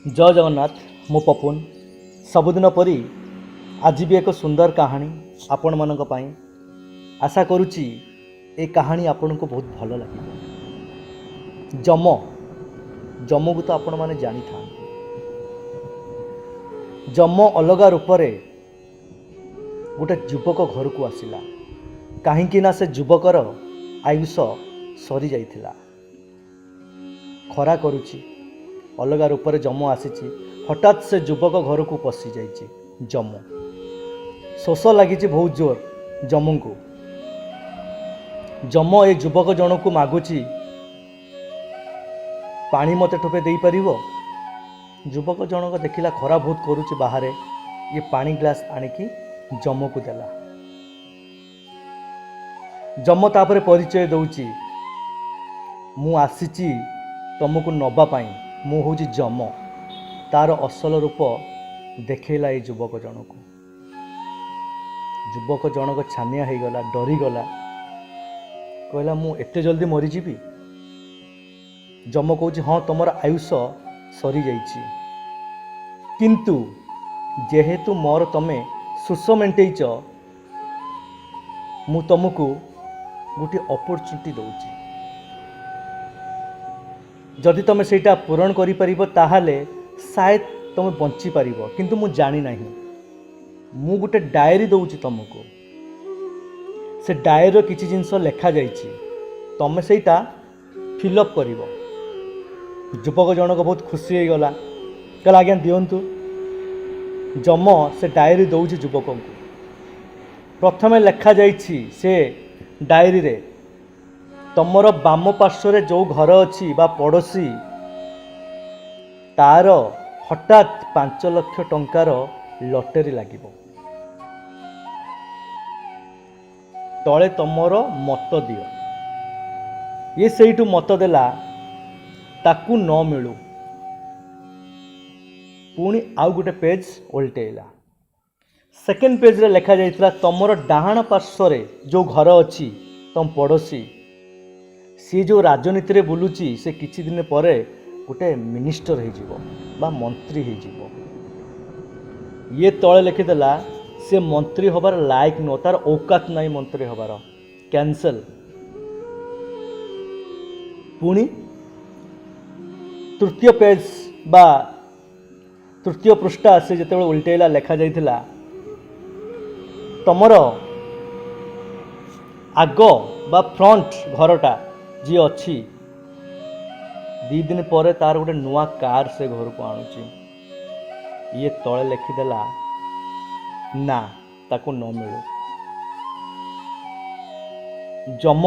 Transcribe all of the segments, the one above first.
जय जगन्नाथ मु पपुन सबुदिन परी आज भी एक सुंदर कहानी आपण मानक पई आशा करुच्ची ए कहानी आपण को बहुत भल लगे। जम को तो आपण माने जानी था। जम अलगा रूप रे गोटे युवक घर को आसिला कहीं ना से युवकर आयुष सरी जाइथिला। खरा करुच्ची अलगा रूप से जम आसीची हठात से युवक घर को पशि जाइए। जम शोष लगी बहुत जोर जम को। जम ए युवक जन को मागुची पानी मते ठोपे दे पार। युवक जनक देखिला खरा बहुत करुच्ची बाहर ये पानी ग्लास आनिकी जम को देला। जम तापर परिचय दौची मु आसीची तुमको नबा पाई मु हूँ जम। तार असल रूप देखला ये युवक जनक। युवक जनक छानिया हो गला, डरीगला, कहला मु एते जल्दी मरीजी। जम कहूँ हाँ तुम आयुष सरी जाइए किंतु जेहेतु मोर तमें सुष मेटेच मु तुमको गोटे अपॉर्चुनिटी दूची। जदि तुम सेटा पूरण करि परिबो ताहाले शायद तुम बंची पारिबो किंतु मु जानी नाही। मु गोटे डायरी दउची तुमको। से डायरी किछि जिंस लेखा जाइछि तुम सेटा फिलअप करिवो। युवक जनक बहुत खुशी हो गला, कहला आज्ञा दियंतु। जम से डायरी दउची युवक को। प्रथमे लेखा जाइछि से डायरी रे तमर बाम पार्श्व जो घर अच्छी बा पड़ोशी तार हठात 5 लाख टंकार लटरी लगे। तले तमर मत दियो। ये सेठू मत देला ताकू न मिलू। पुणी आउ गोटे पेज उल्टेला। सेकेंड पेज रे लेखा जाइथिला तमर डाहाण पार्श्व जो घर अच्छी तम पड़ोशी सी जो राजनीति रे बुलुची से किछि दिन परे गोटे मिनिस्टर हो मंत्री हो। ये तले लिखिदेला से मंत्री हबार लायक नो, तार औकात नहीं मंत्री हबार, कैंसल। पुणी तृतीय पेज बा तृतीय पृष्ठा से जिते उल्टेला लेखा जाइथिला तमर आग बा फ्रंट घरटा जी अच्छी 2 दिन पर तार गोटे नुआ कार से घर को आणुची। ये तले लिखिदेला ना ताको न मिलू। जम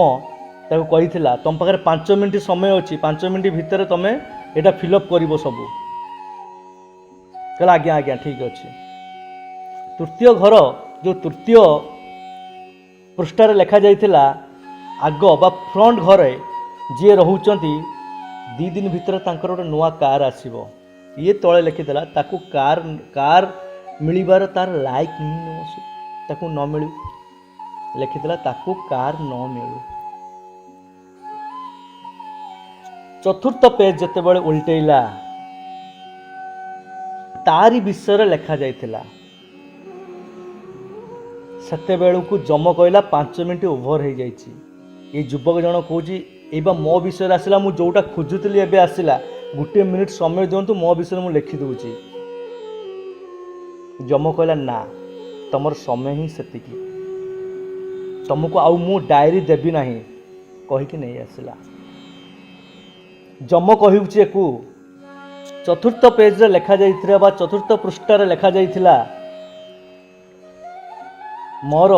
ताको कहिथिला तुम पाखरे 5 मिनिट समय अच्छी, 5 मिनिट भितर तुम एटा फिलअप करिवो सबू। कहला आज्ञा आज्ञा ठीक अच्छे। तृतीय घर जो तृतीय पृष्ठार लेखा जाइथिला आग बा फ्रंट घरे जी रोचंती 2 दिन भितर तांकर गोटे नुआ कार आसीबो। ये तले लिखिदेला ताकू कार मिलिबार तार लायक नहीं, ताकू न मिलू। लिखिदेला ताकू कार न मिलू। चतुर्थ पेज जेतेबेले उल्टेला तारी विषय लेखा जाइथिला। सेते बेलू जम कहला 5 मिनिट ओभर हो जाइछि। ये युवक जन कहूँ मो विषय आसला मु जोटा खोजुली एबे आसला, 1 मिनिट समय दिंतु मो विषय मु लिखि दूची। जम कहला ना तुम समय ही सेतिकी, तुमको आउ मु डायरी देबी नहीं कहीकि नहीं आसला। जम कहूँ को चतुर्थ पेज रे लेखा जाइथिला बा चतुर्थ पृष्ठार लेखा जाइथिला मोर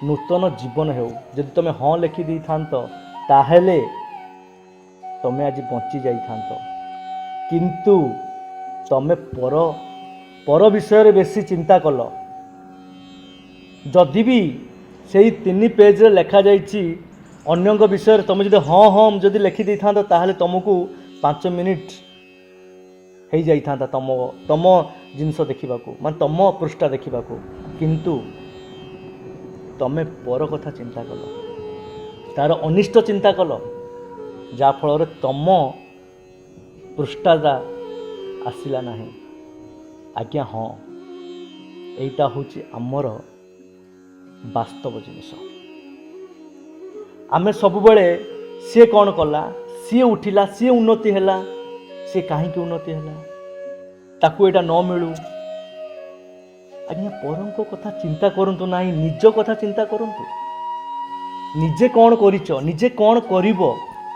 नूतन जीवन हो। जदि तुम हाँ लिखि दी थांत ताहेले तुम आज बंची जाई थांत, किंतु तुम पर विषय रे बेसी चिंता कल। जदि भी से 3 पेज रे लेखा जाइछि अन्यंग विषय तुम जदि हाँ हाँ जदि लिखि दी थांत ताहेले तुमको 5 मिनिट हो जाई थांता तुम जिनस देखा मान तुम पृष्ठा देखा। किंतु तमें पर कथा चिंता कल, तार अनिष्ट चिंता कल, जाफल तुम पृष्ठाटा आसला ना आज्ञा हाँ यहीटा हूँ आमर वास्तव जिनिस आम सब बेले सी कौन कला सी उठिला सी उन्नति है सी कहीं उन्नति है ताकू एटा न मिलू आज्ञा परम को कथा चिंता करंतु नाही निज कथा चिंता करंतु निजे कौन करिच निजे कौन करिवो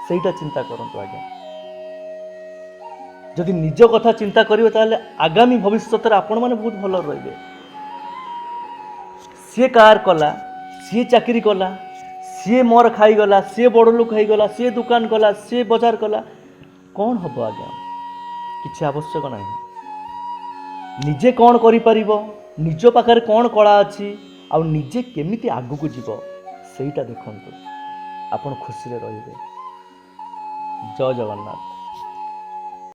सेटा चिंता करंतु आज्ञा जदि निज कथा चिंता करिवे ताले आगामी भविष्य आपण माने बहुत भल रहिबे सी कार कला सी चाकरी कला सी मोर खाईगला सी बड़ लोक खाईगला सी दुकान कला सी बजार कला कौन हम आज्ञा किसी आवश्यक ना निजे कौन करिपारिबो निज पाखरे कौन कला अच्छी आ निजे केमिति आगु जीव सेटा देखंतु आपण खुशी रे रहिबे। जय जगन्नाथ।